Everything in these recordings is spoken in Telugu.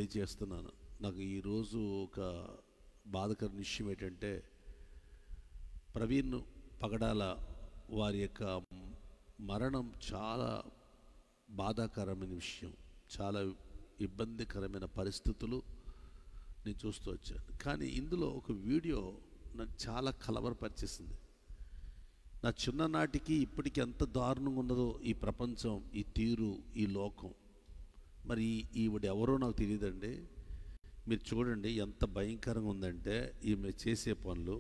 తెలియజేస్తున్నాను. నాకు ఈరోజు ఒక బాధకర విషయం ఏంటంటే, ప్రవీణ్ పగడాల వారి యొక్క మరణం చాలా బాధాకరమైన విషయం. చాలా ఇబ్బందికరమైన పరిస్థితులు నేను చూస్తూ వచ్చాను. కానీ ఇందులో ఒక వీడియో నాకు చాలా కలవరపరిచేసింది. నా చిన్ననాటికి ఇప్పటికి ఎంత దారుణంగా ఉన్నదో ఈ ప్రపంచం, ఈ తీరు, ఈ లోకం. మరి ఈవిడ ఎవరో నాకు తెలియదండి. మీరు చూడండి ఎంత భయంకరంగా ఉందంటే ఈమె చేసే పనులు.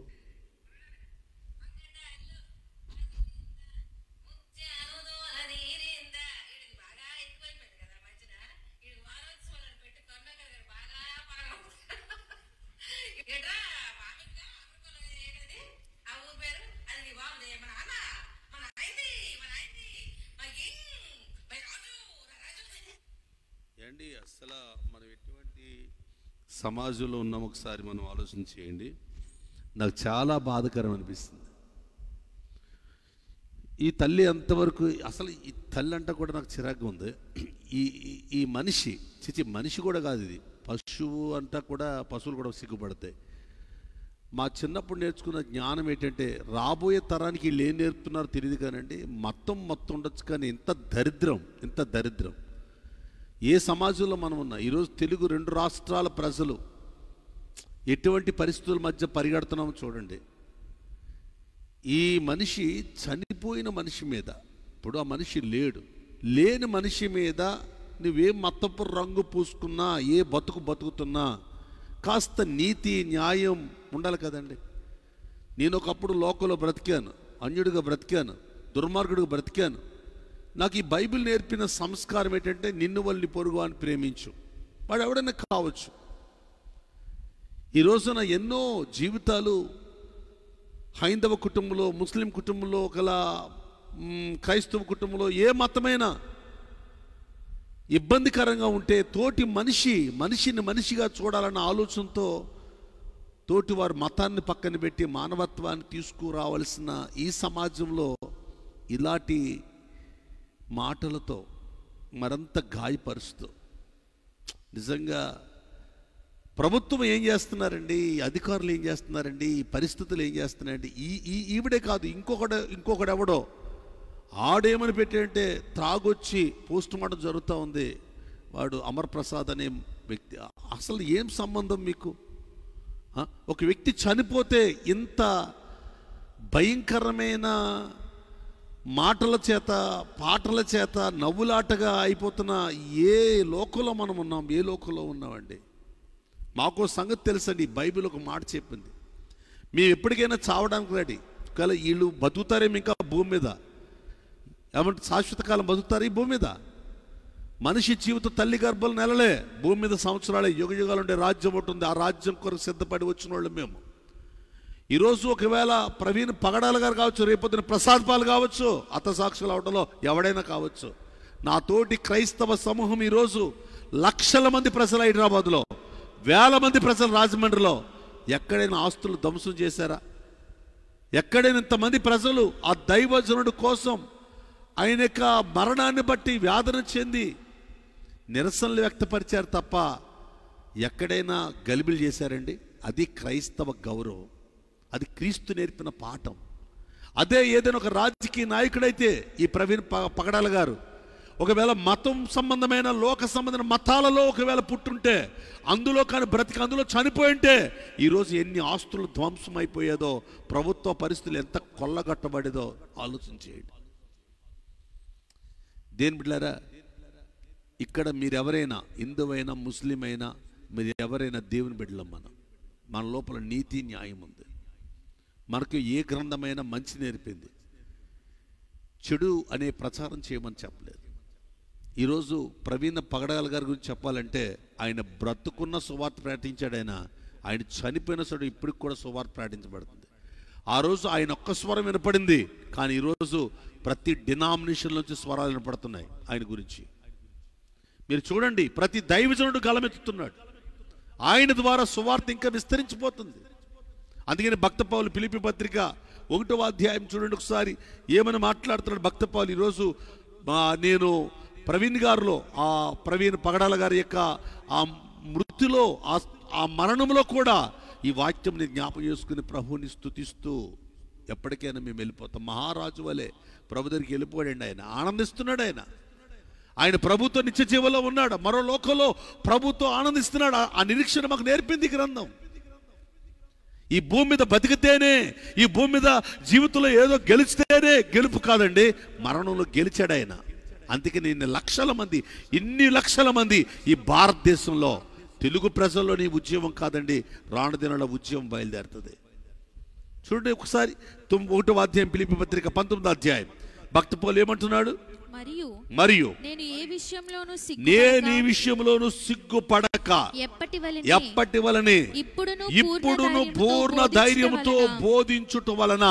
ఏండి అసలు మనం ఎటువంటి సమాజంలో ఉన్నాం ఒకసారి మనం ఆలోచన చేయండి. నాకు చాలా బాధకరం అనిపిస్తుంది. ఈ తల్లి ఎంతవరకు, అసలు ఈ తల్లి అంటే కూడా నాకు చిరాకు ఉంది. ఈ మనిషి మనిషి కూడా కాదు, ఇది పశువు అంటా కూడా, పశువులు కూడా సిగ్గుపడతాయి. మా చిన్నప్పుడు నేర్చుకున్న జ్ఞానం ఏంటంటే, రాబోయే తరానికి వీళ్ళు ఏం నేర్పుతున్నారో తెలియదు కానండి, మొత్తం ఉండొచ్చు. కానీ ఇంత దరిద్రం ఏ సమాజంలో మనం ఉన్నాం ఈరోజు. తెలుగు 2 రాష్ట్రాల ప్రజలు ఎటువంటి పరిస్థితుల మధ్య పరిగెడుతున్నామో చూడండి. ఈ మనిషి చనిపోయిన మనిషి మీద, ఇప్పుడు ఆ మనిషి లేని మనిషి మీద నువ్వే మతపు రంగు పూసుకున్నా, ఏ బతుకుతున్నా కాస్త నీతి న్యాయం ఉండాలి కదండి. నేను ఒకప్పుడు లోకంలో బ్రతికాను, అన్యుడిగా బ్రతికాను, దుర్మార్గుడిగా బ్రతికాను. నాకు ఈ బైబిల్ నేర్పిన సంస్కారం ఏంటంటే, నిన్ను వల్లి పొరుగు అని ప్రేమించు. వాడు ఎవడైనా కావచ్చు. ఈ రోజున ఎన్నో జీవితాలు హైందవ కుటుంబంలో, ముస్లిం కుటుంబంలో, గల క్రైస్తవ కుటుంబంలో, ఏ మతమైనా ఇబ్బందికరంగా ఉంటే తోటి మనిషిని మనిషిగా చూడాలన్న ఆలోచనతో తోటి వారి మతాన్ని పక్కన పెట్టి మానవత్వాన్ని తీసుకురావాల్సిన ఈ సమాజంలో ఇలాంటి మాటలతో మరంత గాయపరుస్తూ, నిజంగా ప్రభుత్వం ఏం చేస్తున్నారండి, అధికారులు ఏం చేస్తున్నారండి, ఈ పరిస్థితులు ఏం చేస్తున్నారండి. ఈవిడే కాదు, ఇంకొకడెవడో ఆడేమని పెట్టాడంటే, త్రాగొచ్చి పోస్ట్ మార్టం జరుగుతూ ఉంది, వాడు అమర్ ప్రసాద్ అనే వ్యక్తి. అసలు ఏం సంబంధం మీకు? ఒక వ్యక్తి చనిపోతే ఇంత భయంకరమైన మాటల చేత, పాటల చేత నవ్వులాటగా అయిపోతున్న ఏ లోకంలో మనం ఉన్నాం, ఏ లోకంలో ఉన్నామండి. మాకు సంగతి తెలుసండి. బైబిల్ ఒక మాట చెప్పింది, మేము ఎప్పటికైనా చావడానికి రెడీ. కానీ వీళ్ళు బతుకుతారేమో ఇంకా భూమి మీద, ఏమంటే శాశ్వత కాలం బతుకుతారు ఈ భూమి మీద. మనిషి జీవితం తల్లి గర్భాలు నెలలే, భూమి మీద సంవత్సరాలే, యుగాలు ఉండే రాజ్యం ఉంటుంది. ఆ రాజ్యం కొరకు సిద్ధపడి వచ్చిన వాళ్ళు మేము. ఈరోజు ఒకవేళ ప్రవీణ్ పగడాల గారు కావచ్చు, రేపొద్దున ప్రసాద్ పాల్ కావచ్చు, అతసాక్షులు అవడంలో ఎవడైనా కావచ్చు. నా తోటి క్రైస్తవ సమూహం ఈరోజు లక్షల మంది ప్రజలు హైదరాబాద్లో, వేల మంది ప్రజలు రాజమండ్రిలో, ఎక్కడైనా ఆస్తులు ధ్వంసం చేశారా? ఎక్కడైనా ఇంతమంది ప్రజలు ఆ దైవజనుడు కోసం ఆయన యొక్క మరణాన్ని బట్టి వేదన చెంది నిరసనలు వ్యక్తపరిచారు తప్ప ఎక్కడైనా గలిబిలు చేశారండి? అది క్రైస్తవ గౌరవం, అది క్రీస్తు నేర్పిన పాఠం. అదే ఏదైనా ఒక రాజకీయ నాయకుడైతే, ఈ ప్రవీణ్ పగడాల గారు ఒకవేళ మతం సంబంధమైన, లోక సంబంధమైన మతాలలో ఒకవేళ పుట్టుంటే, అందులో కానీ బ్రతికి అందులో చనిపోయింటే, ఈరోజు ఎన్ని ఆస్తులు ధ్వంసం అయిపోయేదో, ప్రభుత్వ పరిస్థితులు ఎంత కొల్లగట్టబడేదో ఆలోచించేయండి. దేని బిడ్డలారా, ఇక్కడ మీరెవరైనా, హిందువైనా ముస్లిం అయినా, మీరు ఎవరైనా దేవుని బిడ్డలం. మన లోపల నీతి న్యాయం ఉంది. మనకు ఏ గ్రంథమైనా మంచి నేర్పింది, చెడు అనే ప్రచారం చేయమని చెప్పలేదు. ఈరోజు ప్రవీణ్ పగడాల గారి గురించి చెప్పాలంటే, ఆయన బ్రతుకున్న సువార్త ప్రకటించాడు. ఆయన చనిపోయిన సడు ఇప్పటికి కూడా సువార్త ప్రకటించబడుతుంది. ఆ రోజు ఆయన ఒక్క స్వరం వినపడింది, కానీ ఈరోజు ప్రతి డినామినేషన్ నుంచి స్వరాలు వినపడుతున్నాయి ఆయన గురించి. మీరు చూడండి, ప్రతి దైవజనుడు గలమెత్తుతున్నాడు. ఆయన ద్వారా సువార్త ఇంకా విస్తరించిపోతుంది. అందుకని భక్త పౌలు ఫిలిప్పీ పత్రిక 1వ అధ్యాయం చూడండి ఒకసారి, ఏమని మాట్లాడుతున్నాడు భక్త పౌలు. ఈరోజు నేను ప్రవీణ్ గారిలో, ఆ ప్రవీణ్ పగడాల గారి యొక్క ఆ మృతిలో ఆ మరణంలో కూడా ఈ వాక్యంని జ్ఞాపకం చేసుకుని ప్రభువుని స్తుతిస్తూ ఎప్పటికైనా మేము వెళ్ళిపోతాం. మహారాజు వలె ప్రభు దగ్గరికి వెళ్ళిపోయాడండి. ఆయన ఆనందిస్తున్నాడు. ఆయన ప్రభుతో నిత్య జీవంలో ఉన్నాడు. మరో లోకంలో ప్రభుతో ఆనందిస్తున్నాడు. ఆ నిరీక్షణ మాకు నేర్పింది గ్రంథం. ఈ భూమి మీద బతికితేనే, ఈ భూమి మీద జీవితంలో ఏదో గెలిచితేనే గెలుపు కాదండి, మరణంలో గెలిచాడు ఆయన. అందుకే ఇన్ని లక్షల మంది ఈ భారతదేశంలో తెలుగు ప్రజల్లోని ఉద్యమం కాదండి, రాను దినాల ఉద్యమం బయలుదేరుతుంది. చూడండి ఒకసారి 1వ అధ్యాయం ఫిలిప్పీ పత్రిక 19వ అధ్యాయం భక్త పౌలు ఏమంటున్నాడు? మరియు నేను ఈ విషయంలోను సిగ్గుపడక ఎప్పటి వలనే ఇప్పుడును పూర్ణ ధైర్యముతో బోధించుట వలన.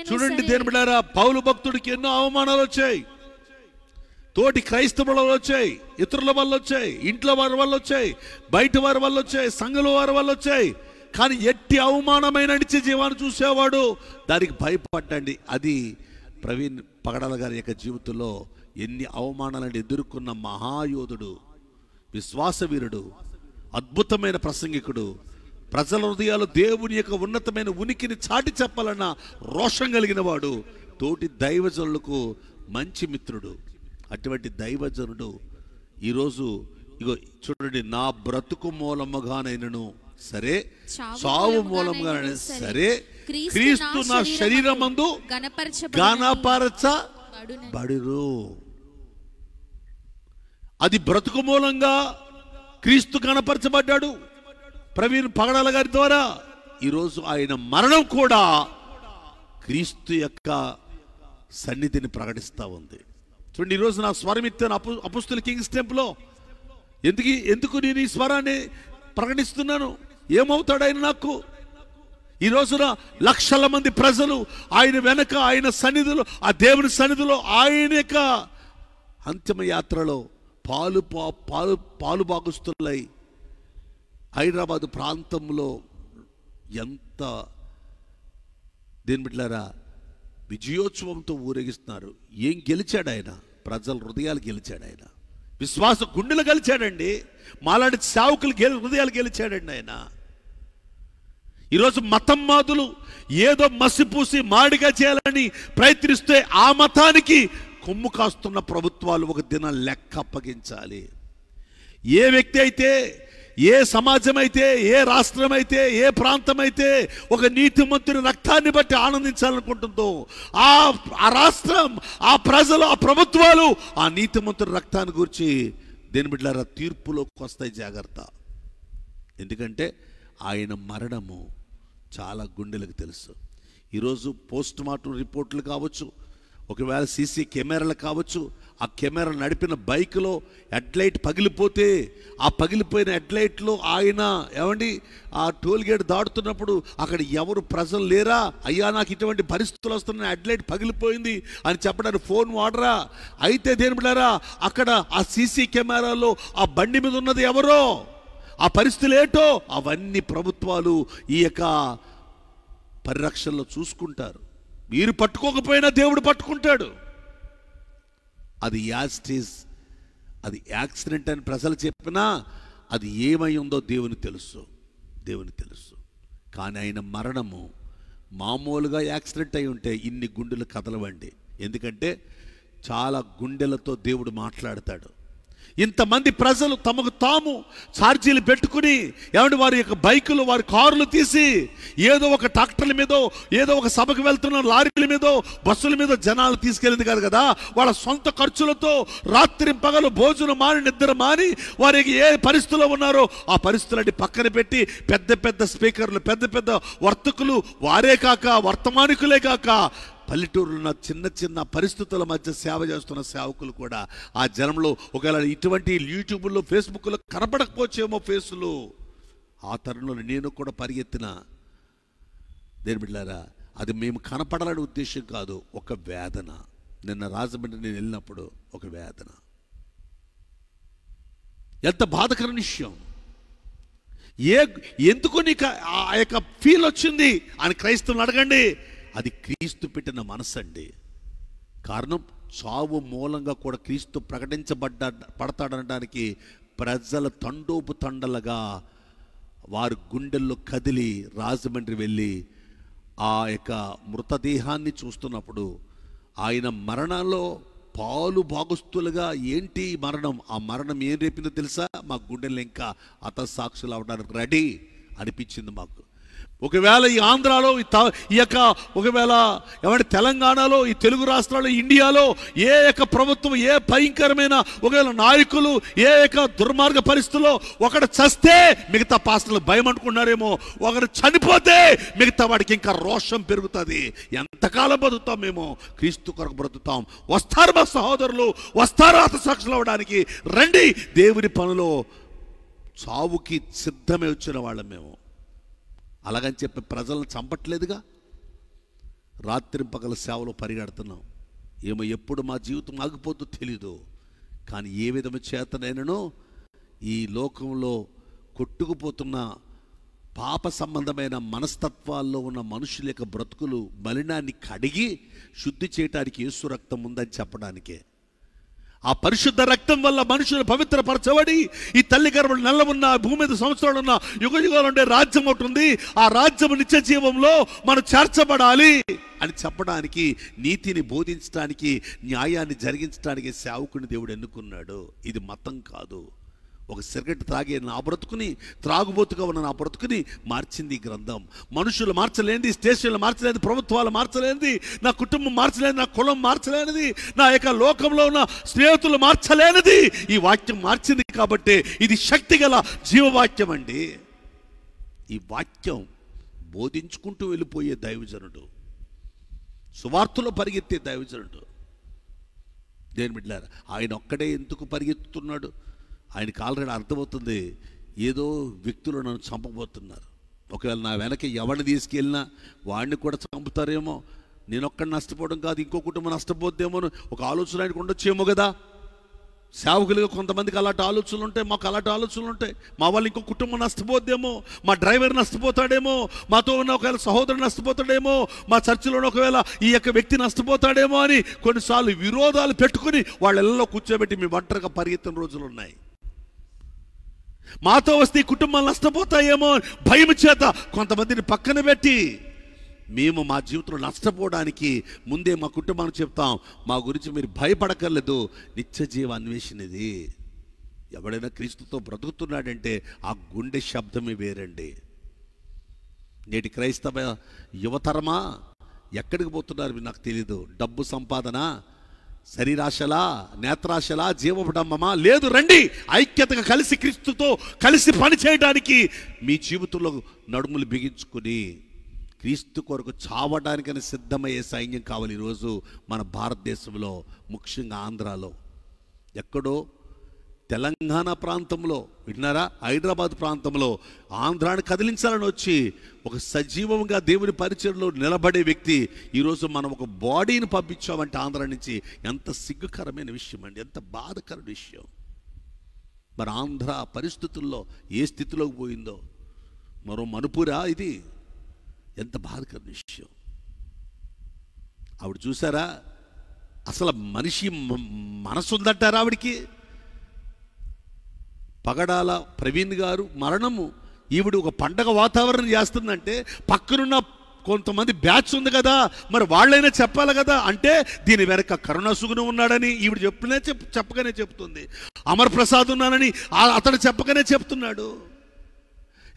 చూడండి దేని బిడ్డారా, పౌలు భక్తుడికి ఎన్నో అవమానాలు వచ్చాయి, తోటి క్రైస్తవుల వల్ల వచ్చాయి, ఇతరుల వల్ల వచ్చాయి, ఇంట్లో వారి వల్ల వచ్చాయి, బయట వారి వల్ల వచ్చాయి, సంఘుల వారి వల్ల వచ్చాయి. కానీ ఎట్టి అవమానమైన నిత్య జీవాన్ని చూసేవాడు దానికి భయపడ్డండి. అది ప్రవీణ్ పగడాల గారి యొక్క జీవితంలో ఎన్ని అవమానాలను ఎదుర్కొన్న మహాయోధుడు, విశ్వాసవీరుడు, అద్భుతమైన ప్రసంగికుడు, ప్రజల హృదయాలు దేవుని యొక్క ఉన్నతమైన ఉనికిని చాటి చెప్పాలన్న రోషం కలిగిన వాడు, తోటి దైవజనులకు మంచి మిత్రుడు. అటువంటి దైవజనుడు ఈరోజు ఇగో చూడండి, నా బ్రతుకు మూలముగానైనను సరే, సావు మూలముగానైనా సరే, క్రీస్తు నా శరీరమందు గణపరచబడును. అది బ్రతుకు మూలంగా క్రీస్తు గణపరచబడ్డాడు ప్రవీణ్ పగడాల గారి ద్వారా. ఈరోజు ఆయన మరణం కూడా క్రీస్తు యొక్క సన్నిధిని ప్రకటిస్తూ ఉంది. చూడండి, ఈరోజు నా స్వరం ఇస్తాను అపోస్తల కింగ్స్ టెంపుల్లో. ఎందుకు నేను ఈ స్వరాన్ని ప్రకటిస్తున్నాను? ఏమవుతాడు ఆయన నాకు? ఈ రోజున లక్షల మంది ప్రజలు ఆయన వెనక, ఆయన సన్నిధిలో, ఆ దేవుని సన్నిధిలో, ఆయన యొక్క అంతిమ యాత్రలో పాలు భాగస్తులై హైదరాబాదు ప్రాంతంలో ఎంత దేని బిడ్డలారా విజయోత్సవంతో ఊరేగిస్తున్నారు. ఏం గెలిచాడు ఆయన? ప్రజల హృదయాలు గెలిచాడు ఆయన. విశ్వాస గుండెలు గెలిచాడండి. మాలాంటి సేవకులు హృదయాలు గెలిచాడండి ఆయన. ఈరోజు మతమ్మాదులు ఏదో మసిపూసి మాడిగా చేయాలని ప్రయత్నిస్తే ఆ మతానికి కొమ్ము కాస్తున్న ప్రభుత్వాలు ఒక దినం లెక్క అప్పగించాలి. ఏ వ్యక్తి అయితే, ఏ సమాజం అయితే, ఏ రాష్ట్రం అయితే, ఏ ప్రాంతం అయితే ఒక నీతిమంతుని రక్తాన్ని బట్టి ఆనందించాలనుకుంటుందో ఆ రాష్ట్రం, ఆ ప్రజలు, ఆ ప్రభుత్వాలు ఆ నీతిమంతుని రక్తాన్ని గురించి దేని బిడ్డలారా తీర్పులోకి వస్తాయి. జాగ్రత్త. ఎందుకంటే ఆయన మరణము చాలా గుండెలకు తెలుసు. ఈరోజు పోస్ట్ మార్టం రిపోర్ట్లు కావచ్చు, ఒకవేళ సీసీ కెమెరాలు కావచ్చు, ఆ కెమెరా నడిపిన బైక్లో హెడ్లైట్ పగిలిపోతే ఆ పగిలిపోయిన హెడ్లైట్లో ఆయన ఆ టోల్ గేట్ దాటుతున్నప్పుడు అక్కడ ఎవరు ప్రజలు లేరా? అయ్యా నాకు ఇటువంటి పరిస్థితులు వస్తున్నాయి, హెడ్లైట్ పగిలిపోయింది అని చెప్పడానికి ఫోన్ వాడరా? అయితే దేని బిడ్డారా అక్కడ ఆ సీసీ కెమెరాలో ఆ బండి మీద ఉన్నది ఎవరో, ఆ పరిస్థితులు ఏంటో అవన్నీ ప్రభుత్వాలు ఈ యొక్క పరిరక్షణలో చూసుకుంటారు. మీరు పట్టుకోకపోయినా దేవుడు పట్టుకుంటాడు. అది యాస్టీస్, అది యాక్సిడెంట్ అని ప్రజలు చెప్పినా అది ఏమై ఉందో దేవునికి తెలుసు. కానీ ఆయన మరణము మామూలుగా యాక్సిడెంట్ అయి ఉంటే ఇన్ని గుండెలు కదలవండి. ఎందుకంటే చాలా గుండెలతో దేవుడు మాట్లాడతాడు. ఇంతమంది ప్రజలు తమకు తాము ఛార్జీలు పెట్టుకుని వారి యొక్క బైకులు, వారి కారులు తీసి ఏదో ఒక ట్రాక్టర్ల మీదో, ఏదో ఒక సభకు వెళ్తున్న లారీల మీదో, బస్సుల మీద జనాలు తీసుకెళ్ళింది కాదు కదా. వాళ్ళ సొంత ఖర్చులతో రాత్రి పగలు భోజనం మాని, నిద్ర మాని, వారికి ఏ పరిస్థితుల్లో ఉన్నారో ఆ పరిస్థితులన్నీ పక్కన పెట్టి పెద్ద పెద్ద స్పీకర్లు, పెద్ద పెద్ద వర్తకులు, వారే కాక వర్తమానికులే కాక పల్లెటూరులో చిన్న చిన్న పరిస్థితుల మధ్య సేవ చేస్తున్న సేవకులు కూడా ఆ జనంలో ఒకవేళ ఇటువంటి యూట్యూబ్లో, ఫేస్బుక్లో కనపడకపోవచ్చేమో ఫేసులు, ఆ తరుణంలో నేను కూడా పరిగెత్తిన దేని బిడ్డలారా అది మేము కనపడాలనే ఉద్దేశం కాదు, ఒక వేదన. నిన్న రాజమండ్రి నేను వెళ్ళినప్పుడు ఒక వేదన. ఎంత బాధకర విషయం. ఎందుకు నీకు ఆ యొక్క ఫీల్ వచ్చింది అని క్రైస్తవులు అడగండి. అది క్రీస్తు పెట్టిన మనసు అండి. కారణం చావు మూలంగా కూడా క్రీస్తు పడతాడనడానికి ప్రజల తండోపు తండలుగా వారి గుండెల్లో కదిలి రాజమండ్రి వెళ్ళి ఆ యొక్క మృతదేహాన్ని చూస్తున్నప్పుడు ఆయన మరణంలో పాలు భాగస్తులుగా ఏంటి మరణం, ఆ మరణం ఏం రేపిందో తెలుసా? మా గుండెల్లో ఇంకా హతసాక్షులు అవడానికి రెడీ అనిపించింది మాకు. ఒకవేళ ఈ ఆంధ్రాలో ఈ యొక్క ఒకవేళ ఏమంటే తెలంగాణలో, ఈ తెలుగు రాష్ట్రాల్లో, ఇండియాలో ఏ యొక్క ప్రభుత్వం, ఏ భయంకరమైన ఒకవేళ నాయకులు, ఏ యొక్క దుర్మార్గ పరిస్థితుల్లో ఒకడు చస్తే మిగతా పాస్టర్లు భయం అనుకున్నారేమో, ఒకడు చనిపోతే మిగతా వాడికి ఇంకా రోషం పెరుగుతుంది. ఎంతకాలం బతుకుతాం మేము? క్రీస్తు కొరకు బ్రతుకుతాం. వస్తారు మా సహోదరులు, వస్తారు హతసాక్షులు అవడానికి. రండి, దేవుని పనిలో చావుకి సిద్ధమే వచ్చిన వాళ్ళం మేము. అలాగని చెప్పి ప్రజలను చంపట్లేదుగా. రాత్రి పగల సేవలో పరిగెడుతున్నాం. ఏమో ఎప్పుడు మా జీవితం ఆగిపోతుందో తెలీదు. కానీ ఏ విధము చేతనైనను ఈ లోకంలో కొట్టుకుపోతున్న పాప సంబంధమైన మనస్తత్వాల్లో ఉన్న మనుషుల యొక్క బ్రతుకులు మలినాన్ని కడిగి శుద్ధి చేయడానికి యేసు రక్తం ఉందని చెప్పడానికే. ఆ పరిశుద్ధ రక్తం వల్ల మనుషులు పవిత్రపరచబడి ఈ తల్లి గర్భంలో నెల ఉన్న భూమి మీద సంవత్సరాలు ఉన్న యుగ యుగాలు ఉండే రాజ్యం ఒకటి ఉంది. ఆ రాజ్యం నిత్య జీవంలో మనం చేర్చబడాలి అని చెప్పడానికి, నీతిని బోధించడానికి, న్యాయాన్ని జరిగించడానికి సేవకుని దేవుడు ఎన్నుకున్నాడు. ఇది మతం కాదు. ఒక సిగరెట్ త్రాగే నా బ్రతుకుని, త్రాగుబోతుగా ఉన్న నా బ్రతుకుని మార్చింది ఈ గ్రంథం. మనుషులు మార్చలేనిది, స్టేషన్లు మార్చలేనిది, ప్రభుత్వాలు మార్చలేనిది, నా కుటుంబం మార్చలేనిది, నా కులం మార్చలేనిది, నా యొక్క లోకంలో ఉన్న స్నేహితులు మార్చలేనిది ఈ వాక్యం మార్చింది. కాబట్టి ఇది శక్తిగల జీవవాక్యం అండి. ఈ వాక్యం బోధించుకుంటూ వెళ్ళిపోయే దైవజనుడు, సువార్తలో పరిగెత్తే దైవజనుడు. దేని బిడ్డలారా, ఆయన ఒక్కడే ఎందుకు పరిగెత్తుతున్నాడు? ఆయనకి ఆల్రెడీ అర్థమవుతుంది, ఏదో వ్యక్తులు నన్ను చంపబోతున్నారు. ఒకవేళ నా వెనక ఎవరిని తీసుకెళ్ళినా వాడిని కూడా చంపుతారేమో, నేను ఒక్కడిని నష్టపోవడం కాదు, ఇంకో కుటుంబం నష్టపోద్దేమో ఒక ఆలోచన ఆయనకు ఉండొచ్చేమో కదా. సేవకులుగా కొంతమందికి అలాంటి ఆలోచనలు ఉంటాయి, మాకు అలాంటి ఆలోచనలు ఉంటాయి. మా వాళ్ళు ఇంకో కుటుంబం నష్టపోద్దేమో, మా డ్రైవర్ నష్టపోతాడేమో, మాతో ఉన్న ఒకవేళ సహోదరుడు నష్టపోతాడేమో, మా చర్చిలో ఒకవేళ ఈ యొక్క వ్యక్తి నష్టపోతాడేమో అని కొన్నిసార్లు విరోధాలు పెట్టుకుని వాళ్ళెల్లో కూర్చోబెట్టి మేము ఒంటరిగా పరిగెత్తిన రోజులు ఉన్నాయి. మాతో వస్తే ఈ కుటుంబాలు నష్టపోతాయేమో భయం చేత కొంతమందిని పక్కన పెట్టి మేము మా జీవితంలో నష్టపోవడానికి ముందే మా కుటుంబానికి చెప్తాం, మా గురించి మీరు భయపడక్కర్లేదు, నిత్య జీవ అన్వేషణది. ఎవడైనా క్రీస్తుతో బ్రతుకుతున్నాడంటే ఆ గుండె శబ్దమే వేరండి. నేటి క్రైస్తవ యువతరమా ఎక్కడికి పోతున్నారు నాకు తెలీదు. డబ్బు సంపాదన, శరీరాశలా, నేత్రాశలా, జీవడమ్మమా లేదు. రండి, ఐక్యతగా కలిసి క్రీస్తుతో కలిసి పని చేయడానికి మీ జీవితంలో నడుములు బిగించుకుని క్రీస్తు కొరకు చావడానికని సిద్ధమయ్యే సైన్యం కావాలి. ఈరోజు మన భారతదేశంలో, ముఖ్యంగా ఆంధ్రాలో, ఎక్కడో తెలంగాణ ప్రాంతంలో విన్నారా, హైదరాబాద్ ప్రాంతంలో ఆంధ్రాని కదిలించాలని వచ్చి ఒక సజీవంగా దేవుని పరిచయంలో నిలబడే వ్యక్తి ఈరోజు మనం ఒక బాడీని పంపించామంటే ఆంధ్ర నుంచి ఎంత సిగ్గుకరమైన విషయం అండి, ఎంత బాధకరమైన విషయం. మరి ఆంధ్ర పరిస్థితుల్లో ఏ స్థితిలోకి పోయిందో, మరో మణిపూరా ఇది? ఎంత బాధకరమైన విషయం. ఆవిడ చూసారా, అసలు మనిషి మనసు ఉందంటారా ఆవిడికి? పగడాల ప్రవీణ్ గారు మరణము, ఈవిడ ఒక పండగ వాతావరణం చేస్తుందంటే పక్కనున్న కొంతమంది బ్యాచ్ ఉంది కదా, మరి వాళ్ళైనా చెప్పాలి కదా. అంటే దీని వెనక కరుణాసుగుణం ఉన్నాడని ఈవిడ చెప్పగానే చెప్తుంది. అమర్ ప్రసాద్ ఉన్నానని అతడు చెప్పగానే చెప్తున్నాడు.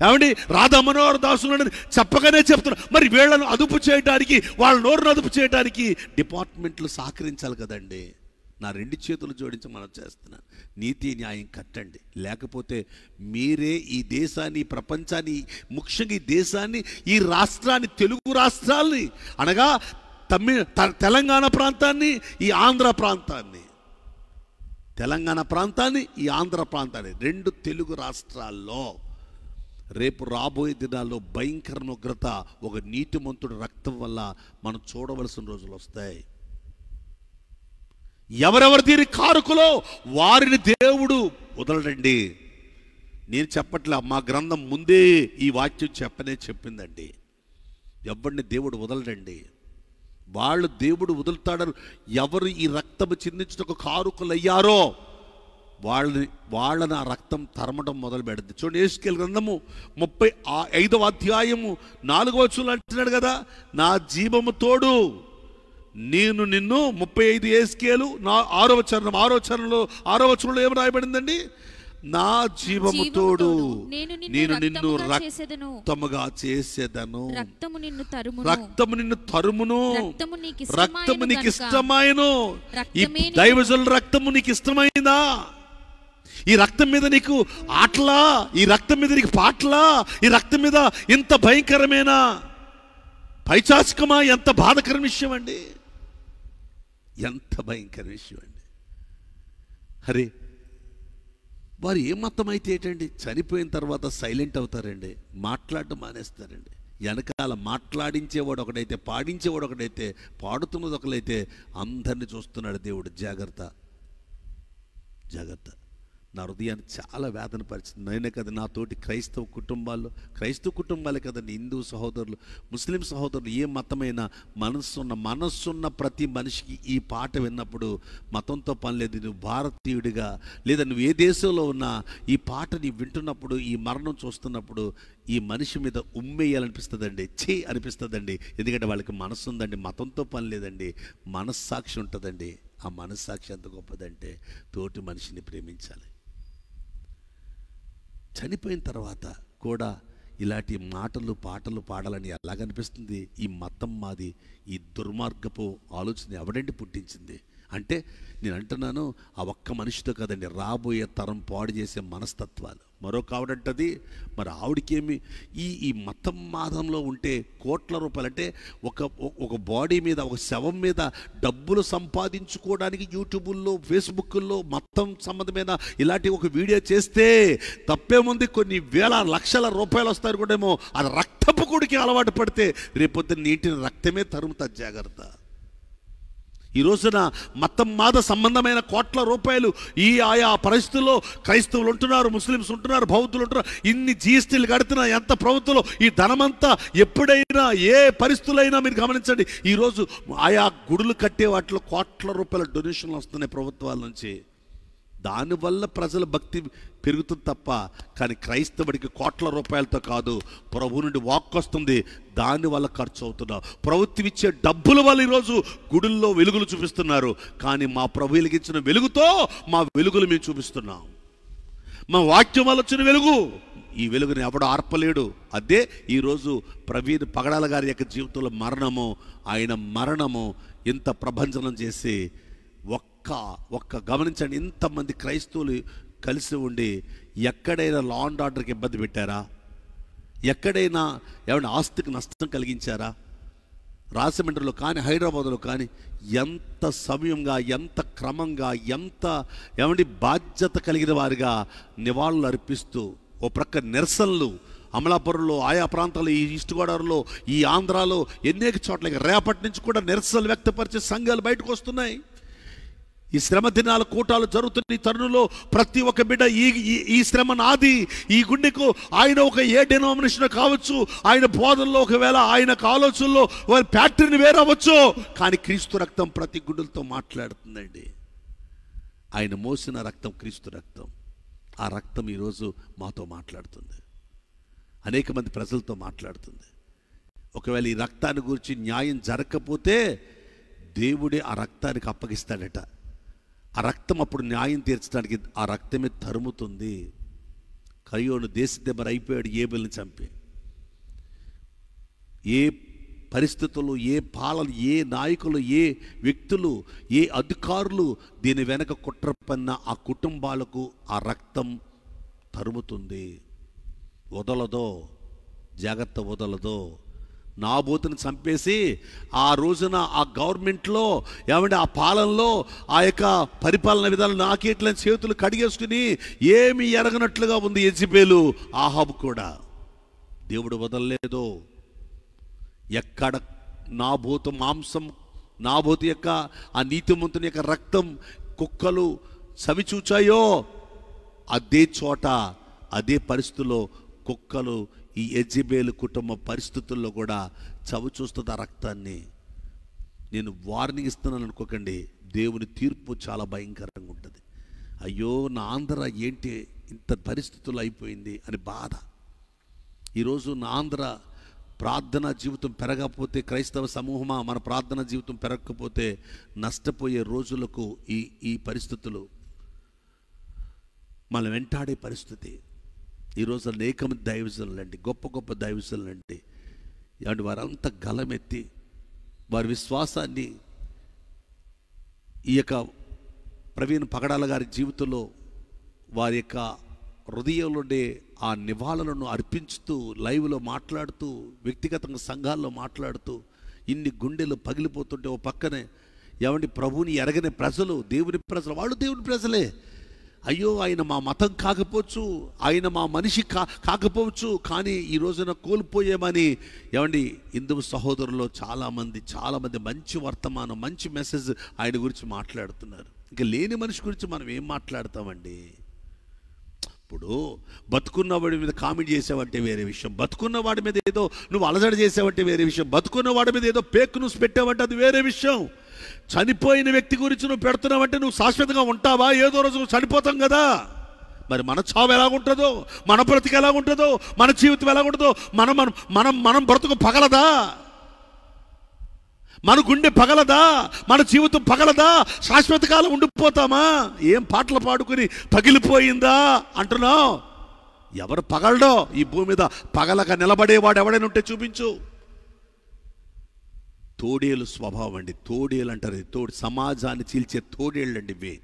ఏమండి, రాధా మనోహర్ దాసు ఉన్నాడని చెప్పగానే చెప్తున్నాడు. మరి వీళ్ళను అదుపు చేయడానికి, వాళ్ళ నోరును అదుపు చేయడానికి డిపార్ట్మెంట్లు సహకరించాలి కదండి. నా రెండు చేతులు జోడించి మనం చేస్తున్నాను, నీతి న్యాయం కట్టండి. లేకపోతే మీరే ఈ దేశాన్ని, ఈ ప్రపంచాన్ని, ముఖ్యంగా ఈ దేశాన్ని, ఈ రాష్ట్రాన్ని, తెలుగు రాష్ట్రాల్ని అనగా తెలంగాణ ప్రాంతాన్ని, ఈ ఆంధ్ర ప్రాంతాన్ని, తెలంగాణ ప్రాంతాన్ని, ఈ ఆంధ్ర ప్రాంతాన్ని, రెండు తెలుగు రాష్ట్రాల్లో రేపు రాబోయే దినాల్లో భయంకర ఉగ్రత, ఒక నీతిమంతుడు రక్తం వల్ల మనం చూడవలసిన రోజులు వస్తాయి. ఎవరెవరు దీని కారకులో వారిని దేవుడు వదలడండి. నేను చెప్పట్లే, మా గ్రంథం ముందే ఈ వాక్యం చెప్పిందండి. ఎవరిని దేవుడు వదలడండి. వాళ్ళు దేవుడు వదులుతాడని ఎవరు ఈ రక్తము చిందించుటకు కారకులయ్యారో వాళ్ళని ఆ రక్తం తరమడం మొదలు పెడుతుంది. చూడండి, యేసుకేలు గ్రంథము 35వ అధ్యాయము 4వ వచనంలో అంటున్నాడు కదా, నా జీవము తోడు నేను నిన్ను. 35 యేసుకేలు 6వ వచనంలో ఏం రాయబడిందండి? నా జీవము తోడు నేను నిన్ను రక్తముగా చేసేదను, రక్తము నిన్ను తరుమును, రక్తము నీకు ఇష్టమైను. ఈ దైవజనుల రక్తము నీకు ఇష్టమైందా? ఈ రక్తం మీద నీకు ఆటలా? ఈ రక్తం మీద నీకు పాటలా? ఈ రక్తం మీద ఎంత భయంకరమైన పైచాచికమా? ఎంత బాధకర విషయం అండి, ఎంత భయంకర విషయం అండి. అరే, వారు ఏ మతం అయితే ఏంటండి, చనిపోయిన తర్వాత సైలెంట్ అవుతారండి, మాట్లాడటం మానేస్తారండి. వెనకాల మాట్లాడించేవాడు ఒకడైతే, పాడించేవాడు ఒకడైతే, పాడుతున్నది ఒకడైతే అందరినీ చూస్తున్నాడు దేవుడు. జాగ్రత్త జాగ్రత్త. నా హృదయాన్ని చాలా వేదన పరిచింది. నేనే కదా, నాతోటి క్రైస్తవ కుటుంబాలే కదండి, హిందూ సహోదరులు, ముస్లిం సహోదరులు, ఏ మతమైనా మనస్సున్న ప్రతి మనిషికి ఈ పాట విన్నప్పుడు మతంతో పని లేదు. నువ్వు భారతీయుడిగా లేదా నువ్వు ఏ దేశంలో ఉన్నా ఈ పాట నీవు వింటున్నప్పుడు, ఈ మరణం చూస్తున్నప్పుడు ఈ మనిషి మీద ఉమ్మేయాలనిపిస్తుందండి, ఛీ అనిపిస్తుందండి. ఎందుకంటే వాళ్ళకి మనస్సు ఉందండి, మతంతో పని లేదండి, మనస్సాక్షి ఉంటుందండి. ఆ మనస్సాక్షి ఎంత గొప్పదంటే తోటి మనిషిని ప్రేమించాలి. చనిపోయిన తర్వాత కూడా ఇలాంటి పాటలు పాడాలని ఎలాగనిపిస్తుంది? ఈ మతం మాది, ఈ దుర్మార్గపు ఆలోచన ఎవడండి పుట్టించింది అంటే, నేను అంటున్నాను, ఆ ఒక్క మనిషితో కదండి, రాబోయే తరం పాడు చేసే మనస్తత్వాలు. మరొక ఆవిడంటది, మరి ఆవిడకేమి ఈ మతం మాదంలో ఉంటే కోట్ల రూపాయలు అంటే ఒక బాడీ మీద, ఒక శవం మీద డబ్బులు సంపాదించుకోవడానికి యూట్యూబుల్లో, ఫేస్బుక్ల్లో మతం సంబంధమైన ఇలాంటి ఒక వీడియో చేస్తే తప్పేముంది? కొన్ని వేల లక్షల రూపాయలు వస్తారు కూడామో. అది రక్తపు కుడికి అలవాటు పడితే రేపొద్దున నీటిని రక్తమే తరుముతుంది. జాగ్రత్త. ఈ రోజున మతం మాద సంబంధమైన కోట్ల రూపాయలు ఈ ఆయా పరిస్థితుల్లో క్రైస్తవులు ఉంటున్నారు, ముస్లిమ్స్ ఉంటున్నారు, బౌద్ధులు ఉంటున్నారు. ఇన్ని జీఎస్టీలు కడుతున్నా ఎంత ప్రభుత్వంలో ఈ ధనమంతా ఎప్పుడైనా ఏ పరిస్థితులైనా మీరు గమనించండి. ఈరోజు ఆయా గుడులు కట్టే వాటిలో కోట్ల రూపాయల డొనేషన్లు వస్తున్నాయి ప్రభుత్వాల నుంచి. దానివల్ల ప్రజల భక్తి పెరుగుతుంది తప్ప, కానీ క్రైస్తవుడికి కోట్ల రూపాయలతో కాదు, ప్రభు నుండి వాక్కు వస్తుంది, దానివల్ల ఖర్చు అవుతున్నావు. ప్రభుత్వం ఇచ్చే డబ్బుల వల్ల ఈరోజు గుడుల్లో వెలుగులు చూపిస్తున్నారు. కానీ మా ప్రభు వెలిగించిన వెలుగుతో మా వెలుగులు మేము చూపిస్తున్నాం. మా వాక్యం వల్ల వచ్చిన వెలుగు, ఈ వెలుగుని ఎవడు ఆర్పలేడు. అదే ఈరోజు ప్రవీణ్ పగడాల గారి యొక్క జీవితంలో మరణము. ఆయన మరణము ఇంత ప్రభంజనం చేసి ఒక్క గమనించండి, ఇంతమంది క్రైస్తవులు కలిసి ఉండి ఎక్కడైనా లా అండ్ ఆర్డర్కి ఇబ్బంది పెట్టారా? ఎక్కడైనా ఏమైనా ఆస్తికి నష్టం కలిగించారా? రాజమండ్రిలో కానీ హైదరాబాద్లో కానీ ఎంత సమయంగా, ఎంత క్రమంగా, ఎంత బాధ్యత కలిగిన వారిగా నివాళులు అర్పిస్తూ, ఓ ప్రక్క నిరసనలు అమలాపురంలో, ఆయా ప్రాంతాల్లో, ఈ ఈస్ట్ గోదావరిలో, ఈ ఆంధ్రాలో ఎన్నేక చోట్ల రేపటి నుంచి కూడా నిరసనలు వ్యక్తపరిచే సంఘాలు బయటకు వస్తున్నాయి. ఈ శ్రమ దినాల కూటాలు జరుగుతున్న ఈ తరుణంలో ప్రతి ఒక్క బిడ్డ ఈ శ్రమ నాది, ఈ గుండెకు ఆయన ఒక ఏ డినామినేషన్ కావచ్చు, ఆయన బోధనలో ఒకవేళ ఆయన ఆలోచనలో వారి ప్యాటర్న్ వేరవచ్చు, కానీ క్రీస్తు రక్తం ప్రతి గుండెలతో మాట్లాడుతుందండి. ఆయన మోసిన రక్తం క్రీస్తు రక్తం. ఆ రక్తం ఈరోజు మాతో మాట్లాడుతుంది, అనేక మంది ప్రజలతో మాట్లాడుతుంది. ఒకవేళ ఈ రక్తాన్ని గురించి న్యాయం జరగకపోతే దేవుడే ఆ రక్తానికి అప్పగిస్తాడట. ఆ రక్తం అప్పుడు న్యాయం తీర్చడానికి ఆ రక్తమే తరుముతుంది. కయ్యోను దేశదెబ్బర అయిపోయాడు ఏబెల్ని చంపి. ఏ పరిస్థితులు, ఏ పాలన, ఏ నాయకులు, ఏ వ్యక్తులు, ఏ అధికారులు దీని వెనక కుట్ర పన్న ఆ కుటుంబాలకు ఆ రక్తం తరుముతుంది. వదలదో, జాగ్రత్త, వదలదో. నాబోతుని చంపేసి ఆ రోజున ఆ గవర్నమెంట్లో ఆ పాలనలో ఆ యొక్క పరిపాలన విధానం నాకేట్లని చేతులు కడిగేసుకుని ఏమి ఎరగనట్లుగా ఉంది యెజెబెలు, ఆహాబు కూడా. దేవుడు వదలలేదు. ఎక్కడ నాబోతు మాంసం, నాబోతు యొక్క ఆ నీతిమంతుని యొక్క రక్తం కుక్కలు చవిచూచాయో అదే చోట, అదే పరిస్థితుల్లో కుక్కలు ఈ యెజెబెలు కుటుంబ పరిస్థితుల్లో కూడా చవి చూస్తుంది ఆ రక్తాన్ని. నేను వార్నింగ్ ఇస్తున్నాను అనుకోకండి, దేవుని తీర్పు చాలా భయంకరంగా ఉంటుంది. అయ్యో నా ఆంధ్ర ఏంటి ఇంత పరిస్థితులు అయిపోయింది అని బాధ. ఈరోజు నా ఆంధ్ర ప్రార్థనా జీవితం పెరగకపోతే, క్రైస్తవ సమూహమా మన ప్రార్థనా జీవితం పెరగకపోతే నష్టపోయే రోజులకు ఈ పరిస్థితులు మనం వెంటాడే పరిస్థితి. ఈరోజు అనేక మంది దైవజనులండి, గొప్ప గొప్ప దైవజనులండి, అంటే వారంతా గలమెత్తి వారి విశ్వాసాన్ని ఈ యొక్క ప్రవీణ్ పగడాల గారి జీవితంలో వారి యొక్క హృదయంలోనే ఆ నివాళులను అర్పించుతూ, లైవ్లో మాట్లాడుతూ, వ్యక్తిగతంగా సంఘాల్లో మాట్లాడుతూ, ఇన్ని గుండెలు పగిలిపోతుంటే ఓ పక్కనే ఏమండి ప్రభువుని ఎరగని ప్రజలు, దేవుని ప్రజలు, వాళ్ళు దేవుని ప్రజలే. అయ్యో ఆయన మా మతం కాకపోవచ్చు, ఆయన మా మనిషి కాకపోవచ్చు, కానీ ఈ రోజున కోల్పోయామని ఏమండి హిందూ సహోదరులు చాలామంది మంచి వర్తమానం, మంచి మెసేజ్ ఆయన గురించి మాట్లాడుతున్నారు. ఇంకా లేని మనిషి గురించి మనం ఏం మాట్లాడతామండి? ఇప్పుడు బతుకున్న వాడి మీద కామెంట్ చేసావంటే వేరే విషయం, బతుకున్న వాడి మీద ఏదో నువ్వు అలజడి చేసావంటే వేరే విషయం, బతుకున్న వాడి మీద ఏదో పేక్ న్యూస్ పెట్టావంటే అది వేరే విషయం. చనిపోయిన వ్యక్తి గురించి నువ్వు పెడుతున్నావంటే నువ్వు శాశ్వతంగా ఉంటావా? ఏదో రోజు నువ్వు చనిపోతాం కదా. మరి మన చావు ఎలాగుంటుందో, మన బ్రతికి ఎలాగుంటుందో, మన జీవితం ఎలాగుంటుందో, మనం బ్రతుకు పగలదా? మన గుండె పగలదా? మన జీవితం పగలదా? శాశ్వత కాలం ఉండిపోతామా? ఏం పాటలు పాడుకుని పగిలిపోయిందా అంటున్నావు? ఎవరు పగలడో ఈ భూమి మీద పగలక నిలబడేవాడు ఎవడైనా ఉంటే చూపించు. తోడేలు స్వభావం అండి, తోడేలు అంటారు, సమాజాన్ని చీల్చే తోడేళ్ళు అండి ఇవి.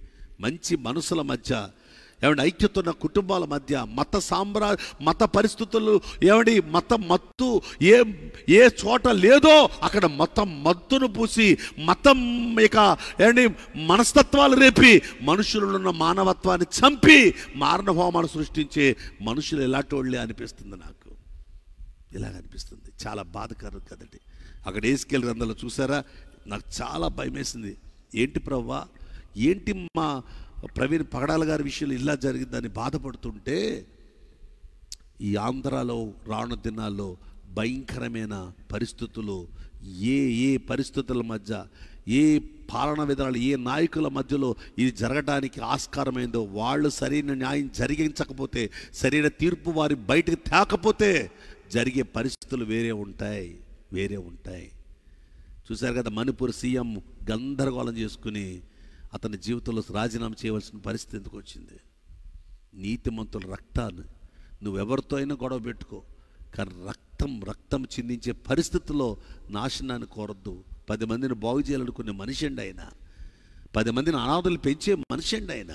మంచి మనసుల మధ్య ఏమండి ఐక్యత ఉన్న కుటుంబాల మధ్య మత పరిస్థితులు ఏమండి మత్తు ఏ చోట లేదో అక్కడ మత్తును పూసి మతం ఇక ఏమండి మనస్తత్వాలు రేపి మనుషులలో ఉన్న మానవత్వాన్ని చంపి మారణహోమాలు సృష్టించే మనుషులు ఎలాంటి వాళ్ళే అనిపిస్తుంది నాకు. ఇలాగ అనిపిస్తుంది. చాలా బాధకరం కదండి. అక్కడ యేసుకేలు గ్రంథంలో చూసారా, నాకు చాలా భయం వేసింది. ఏంటి ప్రభువా, ఏంటి మా ప్రవీణ్ పగడాల గారి విషయంలో ఇలా జరిగిందని బాధపడుతుంటే, ఈ ఆంధ్రాలో రాను దినాల్లో భయంకరమైన పరిస్థితులు, ఏ పరిస్థితుల మధ్య, ఏ పాలనా విధానాలు, ఏ నాయకుల మధ్యలో ఇది జరగడానికి ఆస్కారమైందో, వాళ్ళు సరైన న్యాయం జరిగించకపోతే, సరైన తీర్పు వారి బయటకు తేకపోతే జరిగే పరిస్థితులు వేరే ఉంటాయి. చూశారు కదా, మణిపూర్ సీఎం గందరగోళం చేసుకుని అతని జీవితంలో రాజీనామా చేయవలసిన పరిస్థితి ఎందుకు వచ్చింది? నీతిమంతుల రక్తాన్ని నువ్వెవరితో అయినా గొడవ పెట్టుకో, కానీ రక్తం చిందించే పరిస్థితుల్లో నాశనాన్ని కోరద్దు. 10 మందిని బాగు చేయాలనుకునే మనిషి అండి ఆయన, 10 మందిని అనాథలు పెంచే మనిషి అండి ఆయన.